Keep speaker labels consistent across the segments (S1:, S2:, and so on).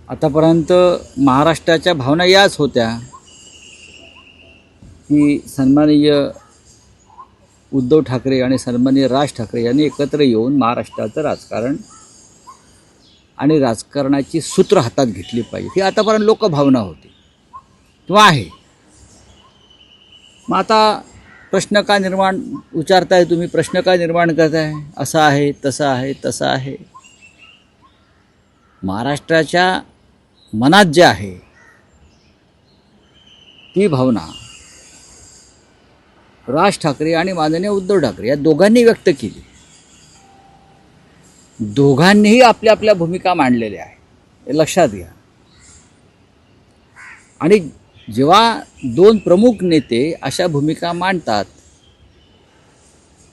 S1: आतापर्यंत महाराष्ट्राच्या भावना याच होत्या की सन्माननीय उद्धव ठाकरे आणि सन्माननीय राज ठाकरे यांनी एकत्र येऊन महाराष्ट्राचं राजकारण आणि राजकारणाची सूत्र हातात घेतली पाहिजे, ही आतापर्यंत लोकभावना होती किंवा आहे. मग आता प्रश्न का निर्माण विचारताय तुम्ही, प्रश्न का निर्माण करताय, असं आहे तसं आहे तसं आहे. महाराष्ट्राच्या मनात जे आहे ती भावना राज ठाकरे आणि माननीय उद्धव ठाकरे या दोघांनी व्यक्त केली. दोघांनीही आपल्या आपल्या भूमिका मांडलेल्या आहे, हे लक्षात घ्या. आणि जेव्हा दोन प्रमुख नेते अशा भूमिका मांडतात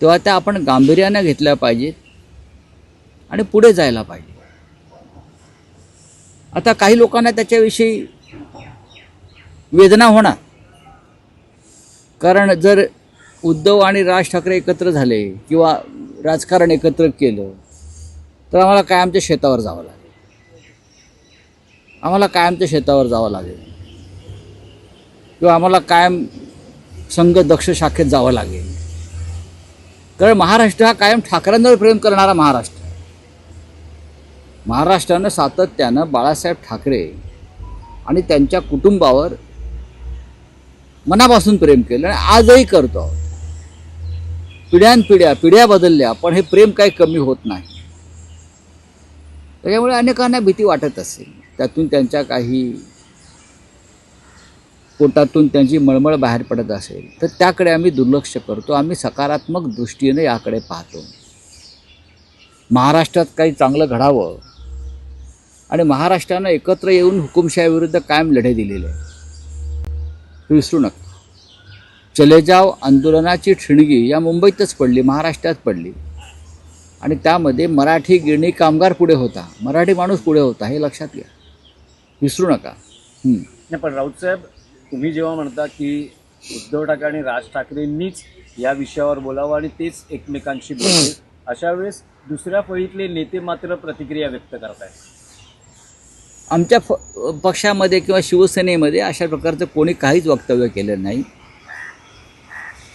S1: तेव्हा त्या आपण गांभीर्याने घेतल्या पाहिजेत आणि पुढे जायला पाहिजे. आता काही लोकांना त्याच्याविषयी वेदना होणार, कारण जर उद्धव आणि राज ठाकरे एकत्र झाले किंवा राजकारण एकत्र केलं तर आम्हाला कायमच्या शेतावर जावं लागेल, आम्हाला कायमच्या शेतावर जावं लागेल किंवा आम्हाला कायम संघ दक्ष शाखेत जावं लागेल. कारण महाराष्ट्र हा कायम ठाकरेंवर प्रेम करणारा महाराष्ट्र. महाराष्ट्रानं सातत्यानं बाळासाहेब ठाकरे आणि त्यांच्या कुटुंबावर मनापासून प्रेम केलं आणि आजही करतो आहोत. पिढ्या बदलल्या पण हे प्रेम काही कमी होत नाही. त्याच्यामुळे अनेकांना भीती वाटत असेल, त्यातून त्यांच्या काही पोटातून त्यांची मळमळ बाहेर पडत असेल तर त्याकडे आम्ही दुर्लक्ष करतो. आम्ही सकारात्मक दृष्टीने याकडे पाहतो. महाराष्ट्रात काही चांगलं घडावं आणि महाराष्ट्रानं एकत्र येऊन हुकुमशाहीविरुद्ध कायम लढे दिलेले आहे, विसरू नका. चले जाव आंदोलनाची ठिणगी या मुंबईतच पडली, महाराष्ट्रात पडली आणि त्यामध्ये मराठी गिरणी कामगार पुढे होता, मराठी माणूस पुढे होता, हे लक्षात घ्या, विसरू नका.
S2: नाही पण राऊतसाहेब, तुम्ही जेव्हा म्हणता की उद्धव ठाकरे आणि राज ठाकरेंनीच या विषयावर बोलावं आणि तेच एकमेकांशी बोलतील, अशा वेळेस दुसऱ्या फळीतले नेते मात्र प्रतिक्रिया व्यक्त करत आहेत.
S1: आमच्या पक्षामध्ये किंवा शिवसेनेमध्ये अशा प्रकारचं कोणी काहीच वक्तव्य केलं नाही.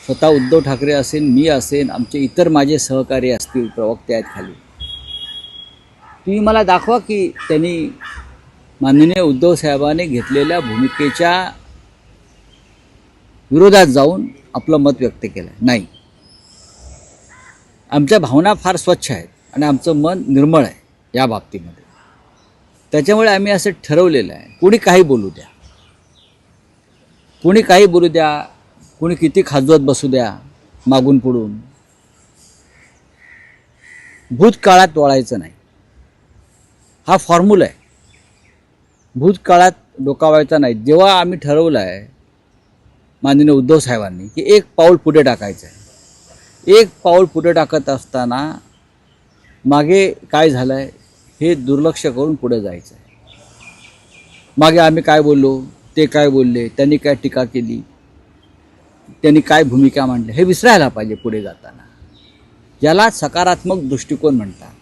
S1: स्वतः उद्धव ठाकरे असेल, मी असेल, आमचे इतर माझे सहकारी असतील, प्रवक्ते आहेत खाली, तुम्ही मला दाखवा की त्यांनी माननीय उद्धव साहेबांनी घेतलेल्या भूमिकेच्या विरोधात जाऊन आपलं मत व्यक्त केलं नाही. आमच्या भावना फार स्वच्छ आहेत आणि आमचं मन निर्मळ आहे या बाबतीमध्ये. त्याच्यामुळे आम्ही असं ठरवलेलं आहे, कोणी काही बोलू द्या, कोणी काही बोलू द्या, कोणी किती खाजवत बसू द्या मागून पुढून, भूतकाळात वळायचं नाही, हा फॉर्म्युला आहे. भूतकाळात डोकावायचा नाही. जेव्हा आम्ही ठरवलं आहे माननीय उद्धव साहेबांनी की एक पाऊल पुढे टाकायचं आहे, एक पाऊल पुढे टाकत असताना मागे काय झालं आहे हे दुर्लक्ष करून पुढे जायचं आहे. मागे आम्ही काय बोललो, ते काय बोलले, त्यांनी काय टीका केली, त्यांनी काय भूमिका मांडली, हे विसरायला पाहिजे पुढे जाताना. याला सकारात्मक दृष्टिकोन म्हणतात.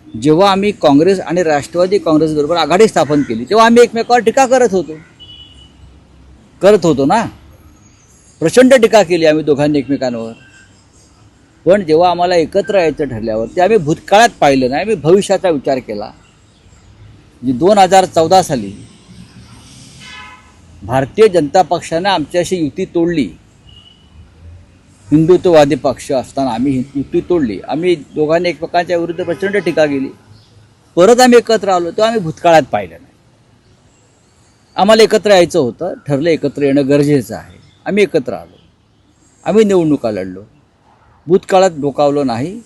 S1: जेव्हा आम्ही काँग्रेस आणि राष्ट्रवादी काँग्रेसबरोबर आघाडी स्थापन केली तेव्हा आम्ही एकमेकावर टीका करत होतो ना, प्रचंड टीका केली आम्ही दोघांनी एकमेकांवर. पण जेव्हा आम्हाला एकत्र यायचं ठरल्यावर ते आम्ही भूतकाळात पाहिलं नाही, आम्ही भविष्याचा विचार केला. 2014 साली भारतीय जनता पक्षानं आमच्याशी युती तोडली, हिंदुत्ववादी पक्ष असताना आम्ही युती तोडली. आम्ही दोघांनी एकमेकांच्या विरुद्ध प्रचंड टीका केली. परत आम्ही एकत्र आलो तेव्हा आम्ही भूतकाळात पाहिलं नाही. आम्हाला एकत्र यायचं होतं, ठरलं एकत्र येणं गरजेचं आहे, आम्ही एकत्र आलो, आम्ही निवडणुका लढलो, भूतकाळात डोकावलं नाही.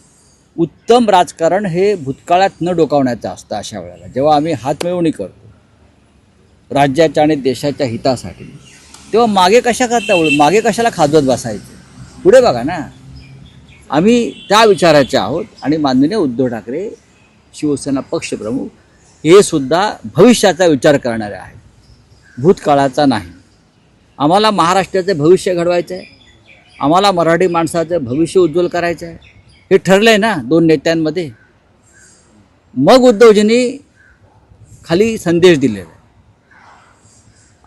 S1: उत्तम राजकारण हे भूतकाळात न डोकावण्याचं असतं. अशा वेळेला जेव्हा आम्ही हातमिळवणी करतो राज्याच्या आणि देशाच्या हितासाठी तेव्हा मागे कशाला खाजवत बसायचं, पुढे बघा ना. आम्ही त्या विचाराचे आहोत आणि माननीय उद्धव ठाकरे शिवसेना पक्षप्रमुख हे सुद्धा भविष्याचा विचार करणारे आहेत, भूतकाळाचा नाही. आम्हाला महाराष्ट्राचं भविष्य घडवायचं आहे, आम्हाला मराठी माणसाचं भविष्य उज्ज्वल करायचं आहे, हे ठरलं आहे ना दोन नेत्यांमध्ये. मग उद्धवजींनी खाली संदेश दिलेला आहे.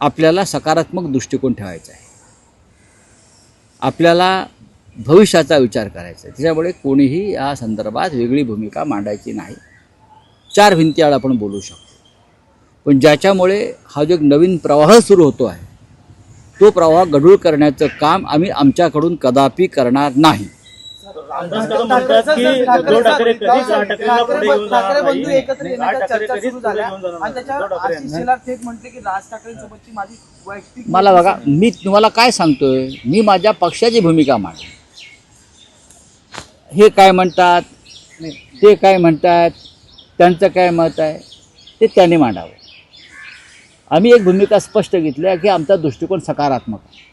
S1: आपल्याला सकारात्मक दृष्टिकोन ठेवायचा आहे, आपल्याला भविष्याचा विचार करायचा आहे. त्याच्यामुळे कोणीही या संदर्भात वेगळी भूमिका मांडायची नाही. 4 भिंतीआड आपण बोलू शकतो, पण ज्याच्यामुळे हा जो एक नवीन प्रवाह सुरू होतो आहे तो प्रवाह गढूळ करण्याचं काम आम्ही आमच्याकडून कदापि करणार नाही.
S3: रामदास कदम म्हणतात की उद्धव ठाकरे कधीच राज ठाकरेंना पुढे घेऊन जाणार
S4: ठाकरे बंधू
S3: नाही.
S4: एकत्र
S3: राज
S4: येण्याच्या
S3: ठाकरे
S4: चर्चा
S3: कधीच
S4: सुरू
S3: पुढे
S4: झाल्या
S3: घेऊन जाणार
S4: आणि
S3: नाही.
S4: त्याच्यावर
S3: उद्धव ठाकरे
S4: आशिष शेलार थेट म्हटले की राज ठाकरेंसोबतची माझी वैयक्तिक
S1: मला बघा, मी तुम्हाला काय सांगतोय, मी माझ्या पक्षाची भूमिका मांडली. हे काय म्हणतात, ते काय म्हणतात, त्यांचं काय मत आहे ते त्यांनी मांडावं. आम्ही एक भूमिका स्पष्ट घेतली आहे की आमचा दृष्टिकोन सकारात्मक आहे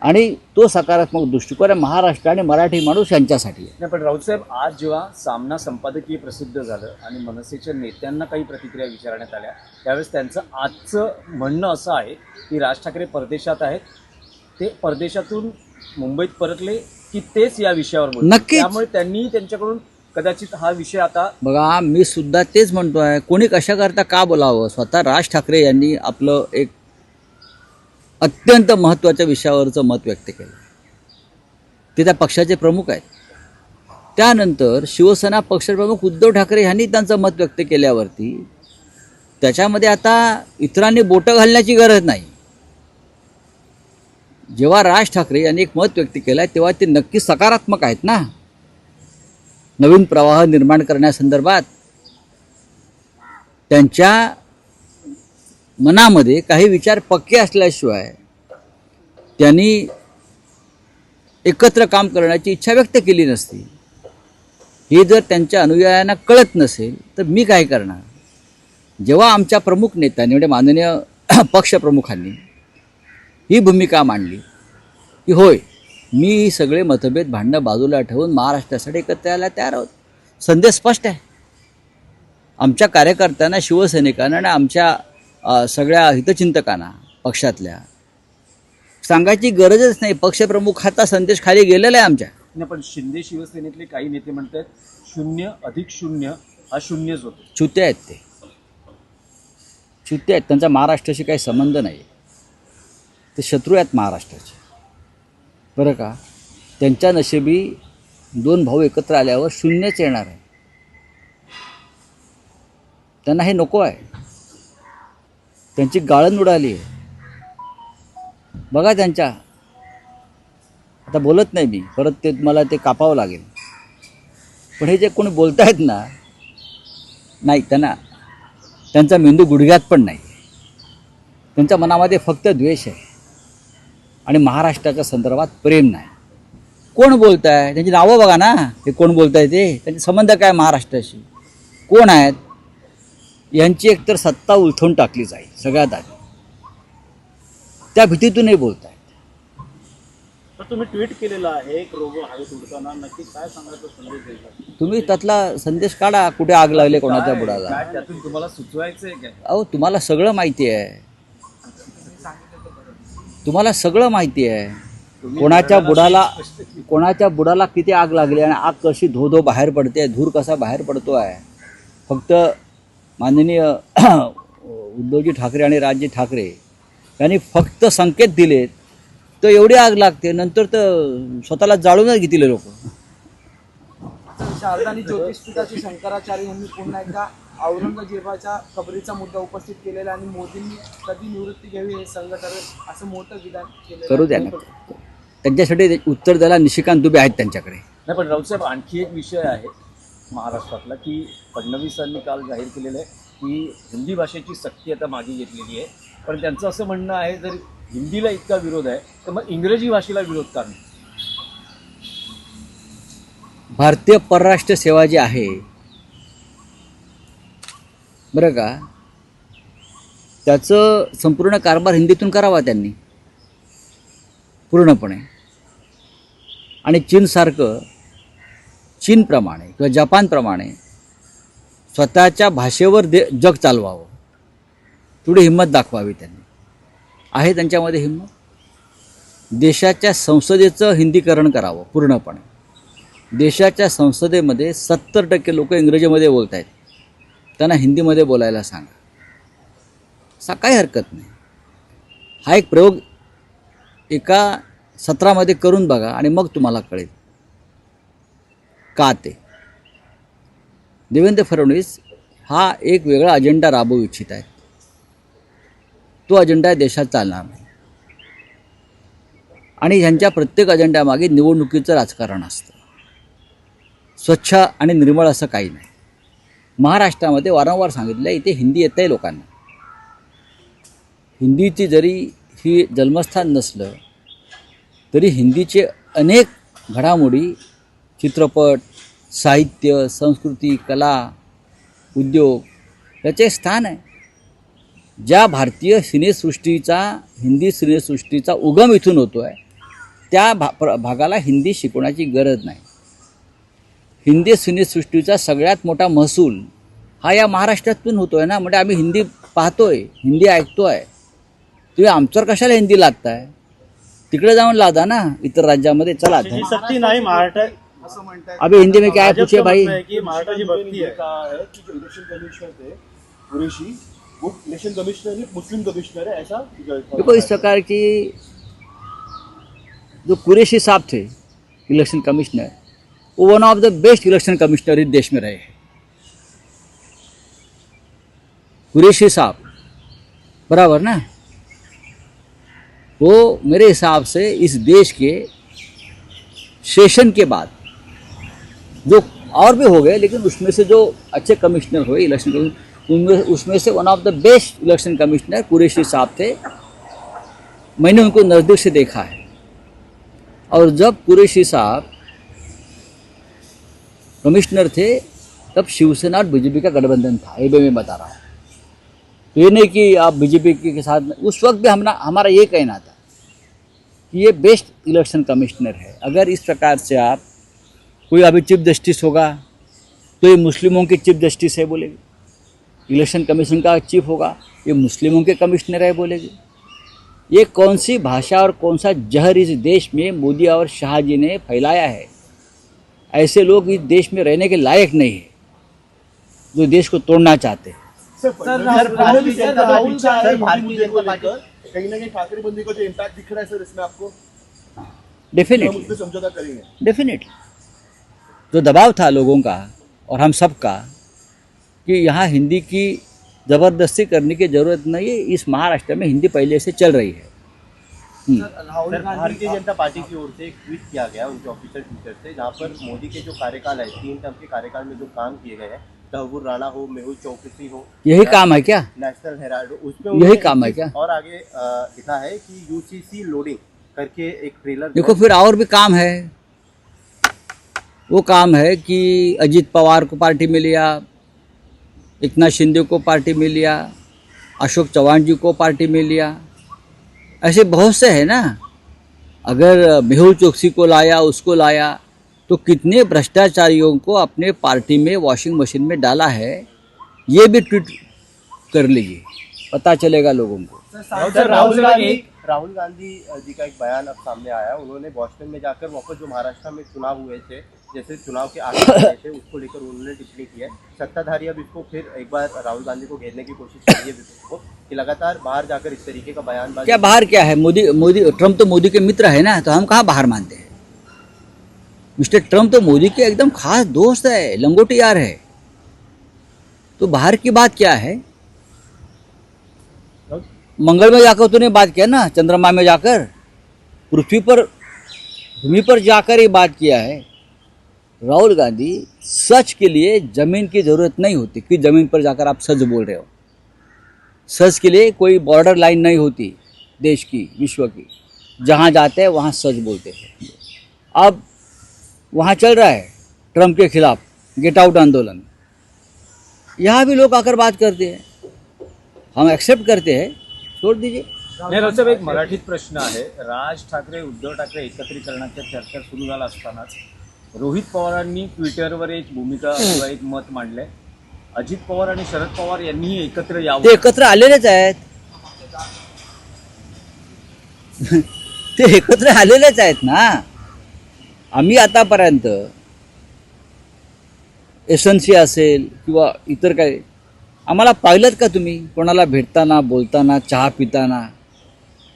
S1: आणि तो सकारात्मक दृष्टिकोन आहे महाराष्ट्र आणि मराठी माणूस यांच्यासाठी आहे.
S2: नाही, पण राऊत साहेब, आज जेव्हा सामना संपादकीय प्रसिद्ध झालं आणि मनसेच्या नेत्यांना काही प्रतिक्रिया विचारण्यात आल्या, त्यावेळेस त्यांचं आजचं म्हणणं असं आहे की राज ठाकरे परदेशात आहेत, ते परदेशातून मुंबईत परतले की तेच या विषयावर बोलतील.
S1: नक्कीच.
S2: त्यामुळे त्यांनी त्यांच्याकडून कदाचित हा विषय आता
S1: बघा, मी सुद्धा तेच म्हणतो आहे, कोणी कशाकरता का बोलावं. स्वतः राज ठाकरे यांनी आपलं एक अत्यंत महत्त्वाच्या विषयावरचं मत व्यक्त केलं. ते त्या पक्षाचे प्रमुख आहेत. त्यानंतर शिवसेना पक्षप्रमुख उद्धव ठाकरे यांनी त्यांचं मत व्यक्त केल्यावरती त्याच्यामध्ये आता इतरांनी बोटं घालण्याची गरज नाही. जेव्हा राज ठाकरे यांनी एक मत व्यक्त केलं आहे तेव्हा ते नक्की सकारात्मक आहेत ना. नवीन प्रवाह निर्माण करण्यासंदर्भात त्यांच्या मनामध्ये काही विचार पक्के असल्याशिवाय त्यांनी एकत्र काम करण्याची इच्छा व्यक्त केली नसती. हे जर त्यांच्या अनुयायांना कळत नसेल तर मी काय करणार. जेव्हा आमच्या प्रमुख नेत्यांनी म्हणजे माननीय पक्षप्रमुखांनी ही भूमिका मांडली की होय, मी ही सगळे मतभेद भांडणं बाजूला ठेवून महाराष्ट्रासाठी एकत्र यायला तयार आहोत, संदेश स्पष्ट आहे. आमच्या कार्यकर्त्यांना, शिवसैनिकांना आणि आमच्या सगळ्या हितचिंतकांना पक्षातल्या सांगायची गरजच नाही. पक्षप्रमुखाचा संदेश खाली गेलेला आहे आमच्या.
S2: नाही, पण शिंदे शिवसेनेतले काही नेते म्हणतात 0+0 हा शून्यच होतो.
S1: छुते आहेत ते, छुते आहेत. त्यांचा महाराष्ट्राशी काही संबंध नाही. ते शत्रू आहेत महाराष्ट्राचे, बरं का. त्यांच्या नशिबी 2 भाऊ एकत्र आल्यावर शून्यच येणार आहे. त्यांना हे नको आहे. त्यांची गाळण उडाली आहे. बघा त्यांच्या, आता बोलत नाही मी, परत ते मला ते कापावं लागेल. पण हे जे कोणी बोलत आहेत ना, नाही, त्यांचा मेंदू गुडघ्यात पण नाही. त्यांच्या मनामध्ये फक्त द्वेष आहे आणि महाराष्ट्राच्या संदर्भात प्रेम नाही. कोण बोलत आहे, त्यांची नावं बघा ना. हे कोण बोलत आहे, ते त्यांचे संबंध काय महाराष्ट्राशी, कोण आहेत. यांची एकतर सत्ता उलथून टाकली जाईल सगळ्यात आधी. त्या भीतीतूनही बोलत आहेत.
S3: तर तुम्ही ट्विट केलेलं आहे, एक रोबो हवेत उडताना, नक्की काय सांगायचं संदेश द्यायचा?
S1: तुम्ही त्यातला संदेश काढा, कुठे आग लागली कोणाच्या बुडाला.
S2: काय त्यातून तुम्हाला सुचवायचंय काय?
S1: अहो, तुम्हाला सगळं माहिती आहे. तुम्हाला सगळं माहिती आहे. कोणाच्या बुडाला किती आग लागली आणि आग कशी धो बाहेर पडते, धूर कसा बाहेर पडतो आहे. फक्त माननीय उद्धवजी ठाकरे आणि राजजी ठाकरे यांनी फक्त संकेत दिलेत तर एवढी आग लागते. नंतर तर स्वतःला जाळूनच घेतील लोक.
S4: शारदा आणि ज्योतिषपीठाचे शंकराचार्य यांनी पुन्हा एकदा औरंगजेबाच्या कबरीचा मुद्दा उपस्थित केलेला आणि मोदींनी कधी निवृत्ती घ्यावी हे संघ ठरवेल असं मोठं विधान केलं.
S1: करू द्या ना. त्यांच्यासाठी उत्तर द्यायला निशिकांत दुबे आहेत त्यांच्याकडे.
S2: नाही, पण राऊतसाहेब, आणखी एक विषय आहे महाराष्ट्रातला की फडणवीसांनी काल जाहीर केलेलं आहे की हिंदी भाषेची सक्ती आता मागे घेतलेली आहे. पण त्यांचं असं म्हणणं आहे, जर हिंदीला इतका विरोध आहे तर मग इंग्रजी भाषेला विरोध का नाही?
S1: भारतीय परराष्ट्र सेवा जी आहे, बरं का, त्याचं संपूर्ण कारभार हिंदीतून करावा त्यांनी पूर्णपणे. आणि चीनप्रमाणे किंवा जपानप्रमाणे स्वतःच्या भाषेवर जग चालवावं, थोडी हिंमत दाखवावी त्यांनी. आहे त्यांच्यामध्ये हिंमत. देशाच्या संसदेचं हिंदीकरण करावं पूर्णपणे. देशाच्या संसदेमध्ये 70% लोक इंग्रजीमध्ये बोलत आहेत, त्यांना हिंदीमध्ये बोलायला सांगा. काही हरकत नाही. हा एक प्रयोग एका सत्रामध्ये करून बघा आणि मग तुम्हाला कळेल का ते. देवेंद्र फडणवीस हा एक वेगळा अजेंडा राबवू इच्छित आहेत. तो अजेंडा देशात चालणार नाही आणि ह्यांच्या प्रत्येक अजेंड्यामागे निवडणुकीचं राजकारण असतं. स्वच्छ आणि निर्मळ असं काही नाही. महाराष्ट्रामध्ये वारंवार सांगितलं इथे हिंदी येत आहे लोकांना. हिंदीची जरी ही जन्मस्थान नसलं तरी हिंदीचे अनेक घडामोडी, चित्रपट, साहित्य, संस्कृती, कला, उद्योग याचे स्थान आहे. ज्या भारतीय सिनेसृष्टीचा, हिंदी सिनेसृष्टीचा उगम इथून होतो आहे त्या भागाला हिंदी शिकवण्याची गरज नाही. हिंदी सिनेसृष्टीचा सगळ्यात मोठा महसूल हा या महाराष्ट्रातून होतो आहे ना. म्हणजे आम्ही हिंदी पाहतोय, हिंदी ऐकतोय. तुम्ही आमच्यावर कशाला हिंदी लादताय? तिकडे जाऊन लादा ना इतर राज्यामध्ये. चला
S3: ही सक्ती नाही महाराष्ट्र
S4: असं म्हणताय.
S1: अभी हिंदी में क्या है पूछे भाई.
S3: की महाराष्ट्राची भक्ती आहे.
S5: कहा है कि जो इलेक्शन कमिश्नर थे कुरैशी, वो इलेक्शन कमिश्नर नहीं मुस्लिम कमिश्नर है, ऐसा
S1: देखो इस प्रकार की जो कुरैशी साहब थे इलेक्शन कमिश्नर, वो one of the best election commissioner इस देश में रहे हैं. कुरैशी साहब बराबर ना. वो मेरे हिसाब से इस देश के सेशन के बाद जो और भी हो गए लेकिन उसमें से जो अच्छे कमिश्नर हुए इलेक्शन कमिश्नर, उसमें से one of the best election commissioner Qureshi साहब थे. मैंने उनको नज़दीक से देखा है. और जब कुरैशी साहब कमिश्नर थे तब शिवसेना और बीजेपी का गठबंधन था. ये भी मैं बता रहा हूँ. तो ये नहीं कि आप बीजेपी के साथ में. उस वक्त भी हमारा ये कहना था कि ये बेस्ट इलेक्शन कमिश्नर है. अगर इस प्रकार से आप, कोई अभी चीफ जस्टिस होगा तो ये मुस्लिमों के चीफ जस्टिस है बोलेगी. इलेक्शन कमीशन का चीफ होगा ये मुस्लिमों के कमिश्नर है बोलेगी. ये कौन सी भाषा और कौन सा जहर इस देश में मोदी और शाह जी ने फैलाया है. ऐसे लोग इस देश में रहने के लायक नहीं है जो देश को तोड़ना चाहते हैं.
S5: कहीं ना कहीं ठाकरे बंदी का जो इम्पैक्ट दिख रहा है सर इसमें आपको, हम
S1: डेफिनेटली
S5: उसमें समझौता करेंगे.
S1: डेफिनेटली जो दबाव था लोगों का और हम सब का कि यहाँ हिंदी की ज़बरदस्ती करने की ज़रूरत नहीं है. इस महाराष्ट्र में हिंदी पहले से चल रही है.
S4: राहुल
S6: सर,
S4: गांधी
S6: भारतीय जनता पार्टी की ओर से एक ट्वीट किया गया उनके ऑफिशियल ट्विटर से, जहां पर मोदी के जो कार्यकाल है 3 टर्म के कार्यकाल में जो काम किए गए हैं, तहव्वुर राणा हो, मेहुल चौकसी हो,
S1: यही काम है क्या?
S6: नेशनल हेराल्ड, उसमें
S1: यही
S6: उन्होंने
S1: काम है
S6: एक
S1: क्या?
S6: चीज़ और आगे लिखा है कि यूसीसी लोडिंग करके एक ट्रेलर
S1: देखो फिर और भी काम है. वो काम है कि अजीत पवार को पार्टी में लिया, एकनाथ शिंदे को पार्टी में लिया, अशोक चौहान जी को पार्टी में लिया. ऐसे बहुत से हैं ना. अगर मेहुल चौकसी को लाया, उसको लाया, तो कितने भ्रष्टाचारियों को अपने पार्टी में वॉशिंग मशीन में डाला है. ये भी ट्वीट कर लीजिए, पता चलेगा लोगों को.
S6: राहुल गांधी जी का एक बयान अब सामने आया. उन्होंने बॉस्टन में जाकर वापस जो महाराष्ट्र में चुनाव हुए थे, जैसे चुनाव के आखिर में थे, उसको लेकर उन्होंने टिप्पणी की है. सत्ताधारी अब इसको फिर एक बार राहुल गांधी को घेरने की कोशिश कर रही है विपक्ष को कि लगातार बाहर जाकर इस तरीके का बयान.
S1: क्या बाहर क्या है? मोदी ट्रम्प तो मोदी के मित्र है ना, तो हम कहाँ बाहर मानते हैं. मिस्टर ट्रम्प तो मोदी के एकदम खास दोस्त है, लंगोटी यार है. तो बाहर की बात क्या है? मंगल में जाकर तूने बात किया ना, चंद्रमा में जाकर, पृथ्वी पर, भूमि पर जाकर ये बात किया है. राहुल गांधी सच के लिए जमीन की ज़रूरत नहीं होती कि ज़मीन पर जाकर आप सच बोल रहे हो. सच के लिए कोई बॉर्डर लाइन नहीं होती देश की, विश्व की. जहाँ जाते हैं वहाँ सच बोलते हैं. अब वहाँ चल रहा है ट्रम्प के खिलाफ गेट आउट आंदोलन. यहाँ भी लोग आकर बात करते हैं, हम एक्सेप्ट करते हैं, छोड़ दीजिए.
S2: नाही रावसाहेब, एक मराठीत प्रश्न आहे. राज ठाकरे उद्धव ठाकरे एकत्रीकरणाच्या चर्चा सुरू झाला असतानाच रोहित पवारांनी ट्विटरवर एक भूमिका किंवा एक मत मांडलंय. अजित पवार आणि शरद पवार यांनीही एकत्र
S1: ते
S2: यावं.
S1: एकत्र आलेलेच आहेत. ते एकत्र आलेलेच आहेत ना. आम्ही आतापर्यंत एसएनसी असेल किंवा इतर काही, आम्हाला पाहिलं का तुम्ही कोणाला भेटताना, बोलताना, चहा पिताना,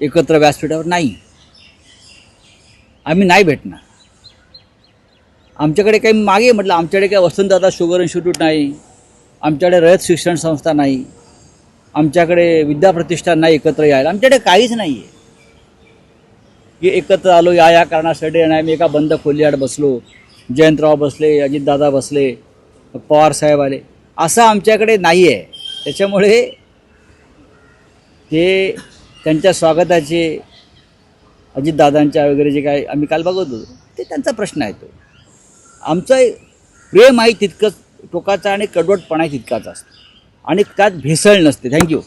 S1: एकत्र व्यासपीठावर? नाही, आम्ही नाही भेटणार. आमच्याकडे काही मागे म्हटलं, आमच्याकडे काही वसंतदादा शुगर इन्स्टिट्यूट नाही, आमच्याकडे रयत शिक्षण संस्था नाही, आमच्याकडे विद्याप्रतिष्ठान नाही एकत्र यायला, आमच्याकडे काहीच नाही आहे की एकत्र आलो या कारणासाठी. आणि आम्ही एका बंद खोलीआड बसलो, जयंतराव बसले, अजितदादा बसले, पवार साहेब आले, असं आमच्याकडे नाही आहे. त्याच्यामुळे ते त्यांच्या स्वागताचे, अजितदादांच्या वगैरे जे काय आम्ही काल बघत होतो, ते त्यांचा प्रश्न आहे. तो आमचं प्रेम आहे तितकंच टोकाचं आणि कडवटपणा तितकाच असतो आणि त्यात भेसळ नसते. थँक्यू.